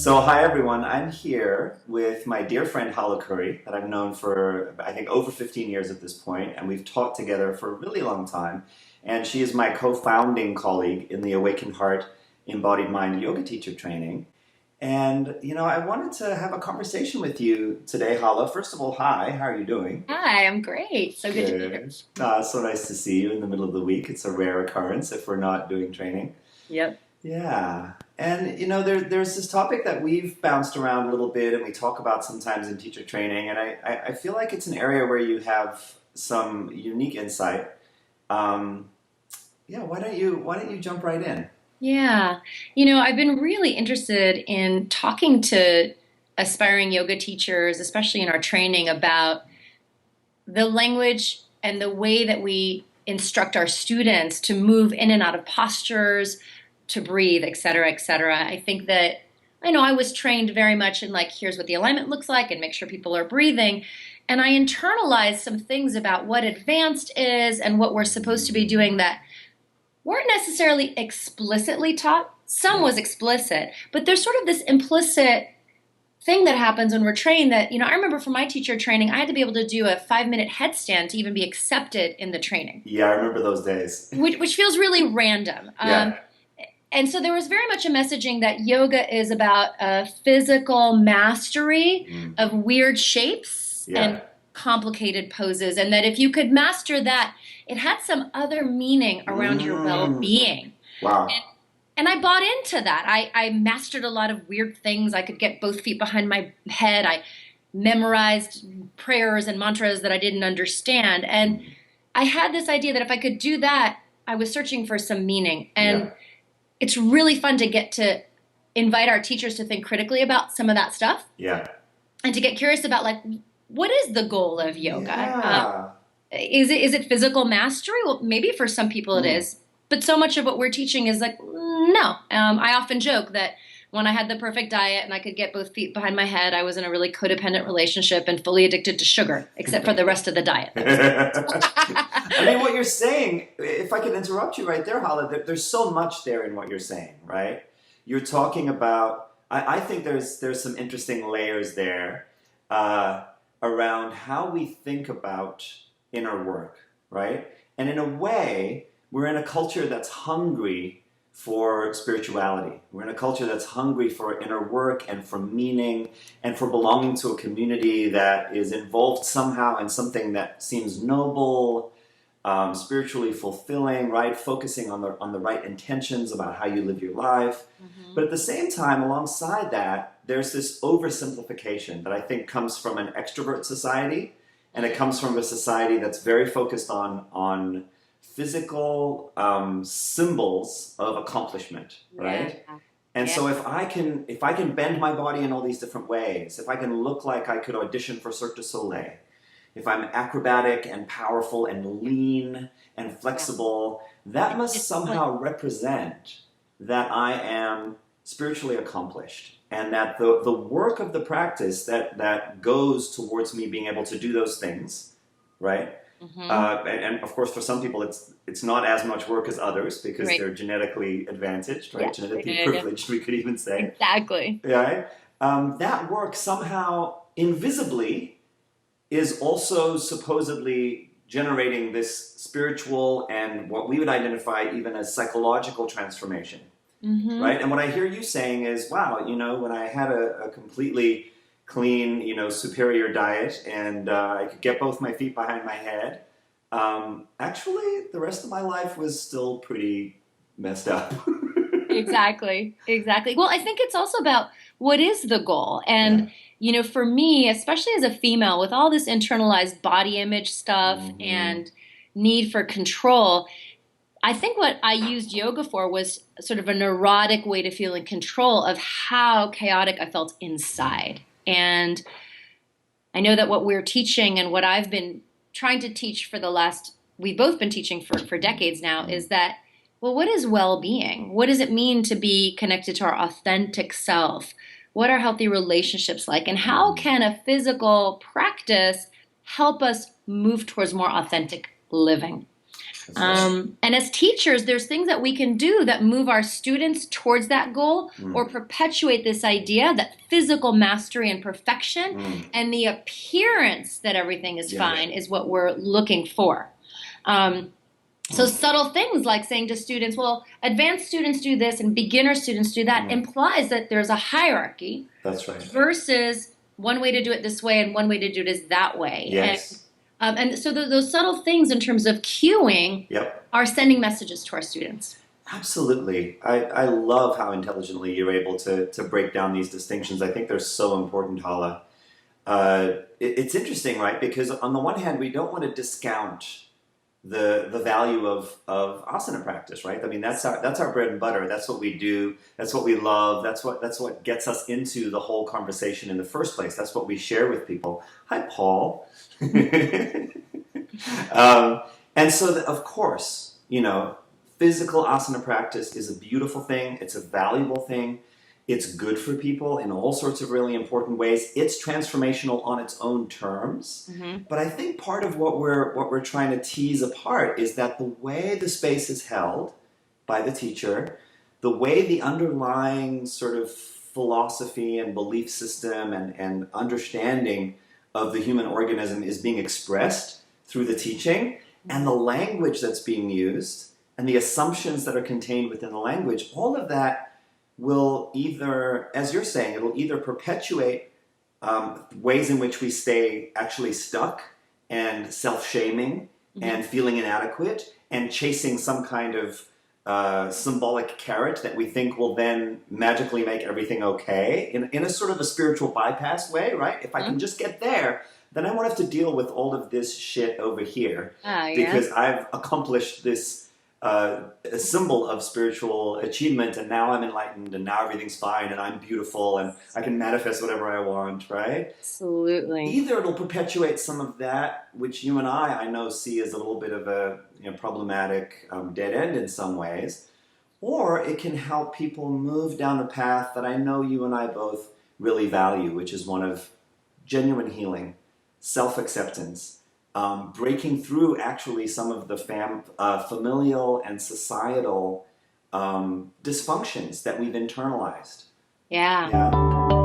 So, hi everyone. I'm here with my dear friend Hala Khouri, that I've known for I think over 15 years at this point, and we've taught together for a really long time. And she is my co-founding colleague in the Awakened Heart Embodied Mind Yoga Teacher Training. And I wanted to have a conversation with you today, Hala. First of all, hi. How are you doing? Hi, I'm great. So good to be here. Good. So nice to see you in the middle of the week. It's a rare occurrence if we're not doing training. Yep. Yeah. And there's this topic that we've bounced around a little bit and we talk about sometimes in teacher training, and I feel like it's an area where you have some unique insight. Um, yeah, why don't you jump right in? Yeah. I've been really interested in talking to aspiring yoga teachers, especially in our training, about the language and the way that we instruct our students to move in and out of postures, to breathe, et cetera, et cetera. I think that I know I was trained very much in like, here's what the alignment looks like and make sure people are breathing. And I internalized some things about what advanced is and what we're supposed to be doing that weren't necessarily explicitly taught. Some Yeah. was explicit, but there's sort of this implicit thing that happens when we're trained that, I remember for my teacher training, I had to be able to do a 5 minute headstand to even be accepted in the training, Yeah, I remember those days. which feels really random. Yeah. And so there was very much a messaging that yoga is about a physical mastery Mm. of weird shapes Yeah. and complicated poses, and that if you could master that, it had some other meaning around your Mm. well-being. Wow. And I bought into that. I mastered a lot of weird things. I could get both feet behind my head. I memorized prayers and mantras that I didn't understand. And I had this idea that if I could do that, I was searching for some meaning. Yeah. And it's really fun to get to invite our teachers to think critically about some of that stuff Yeah. and to get curious about like, what is the goal of yoga? Yeah. Is it physical mastery? Well, maybe for some people it Mm. is, but so much of what we're teaching is like, no. I often joke that when I had the perfect diet and I could get both feet behind my head, I was in a really codependent relationship and fully addicted to sugar, except for the rest of the diet. I mean, what you're saying, if I could interrupt you right there, Hala, there's so much there in what you're saying, right? You're talking about, I think there's some interesting layers there uh, around how we think about inner work, right? And in a way, we're in a culture that's hungry for spirituality. We're in a culture that's hungry for inner work and for meaning and for belonging to a community that is involved somehow in something that seems noble, spiritually fulfilling, right? Focusing on the right intentions about how you live your life. Mhm. But at the same time, alongside that, there's this oversimplification that I think comes from an extrovert society, and it comes from a society that's very focused on physical symbols of accomplishment, right? Yeah. And Yeah. so if I can bend my body in all these different ways, if I can look like I could audition for Cirque du Soleil, if I'm acrobatic and powerful and lean and Yeah. flexible, that must Discipline. somehow represent that I am spiritually accomplished, and that the work of the practice that goes towards me being able to do those things, right? Hmm. And of course, for some people, it's not as much work as others because Right. they're genetically advantaged, right? Yeah. Genetically Yeah. privileged, we could even say, Exactly. right? That work somehow invisibly is also supposedly generating this spiritual and what we would identify even as psychological transformation, Hmm. right? And what I hear you saying is, wow, when I had a completely clean, superior diet and I could get both my feet behind my head, actually, the rest of my life was still pretty messed up. Exactly. Exactly. Well, I think it's also about what is the goal. Yeah. And, for me, especially as a female, with all this internalized body image stuff Hmm. and need for control, I think what I used yoga for was sort of a neurotic way to feel in control of how chaotic I felt inside. And I know that what we're teaching and what I've been trying to teach for we've both been teaching for decades now is that, well, what is well being? What does it mean to be connected to our authentic self? What are healthy relationships like? And how Hmm. can a physical practice help us move towards more authentic living? That's right. And as teachers, there's things that we can do that move our students towards that goal or Mm. perpetuate this idea that physical mastery and perfection Mm. and the appearance that everything is Yeah. fine is what we're looking for. Um, so Mm. subtle things like saying to students, well, advanced students do this and beginner students do that Mm. implies that there's a hierarchy That's right. versus one way to do it this way and one way to do it is that way. Yes. And so those subtle things in terms of cueing Yep. are sending messages to our students. Absolutely. I love how intelligently you're able to break down these distinctions. I think they're so important, Hala. It's interesting, right? Because on the one hand, we don't want to discount the value of asana practice, right? I mean, that's our bread and butter. That's what we do. That's what we love. That's what gets us into the whole conversation in the first place. That's what we share with people. Hi, Paul. And so, of course, physical asana practice is a beautiful thing. It's a valuable thing. It's good for people in all sorts of really important ways. It's transformational on its own terms. Mm-hmm. But I think part of what we're trying to tease apart is that the way the space is held by the teacher, the way the underlying sort of philosophy and belief system and understanding of the human organism is being expressed through the teaching, and the language that's being used, and the assumptions that are contained within the language, all of that will either, as you're saying, it'll either perpetuate ways in which we stay actually stuck and self-shaming and feeling inadequate and chasing some kind of symbolic carrot that we think will then magically make everything okay in a sort of a spiritual bypass way, right? If I can just get there, then I won't have to deal with all of this shit over here because I've accomplished this a symbol of spiritual achievement, and now I'm enlightened, and now everything's fine, and I'm beautiful, and I can manifest whatever I want, right? Absolutely. Either it'll perpetuate some of that, which you and I know, see as a little bit of a problematic dead end in some ways, or it can help people move down the path that I know you and I both really value, which is one of genuine healing, self-acceptance, breaking through actually some of the familial and societal dysfunctions that we've internalized. Yeah. Yeah.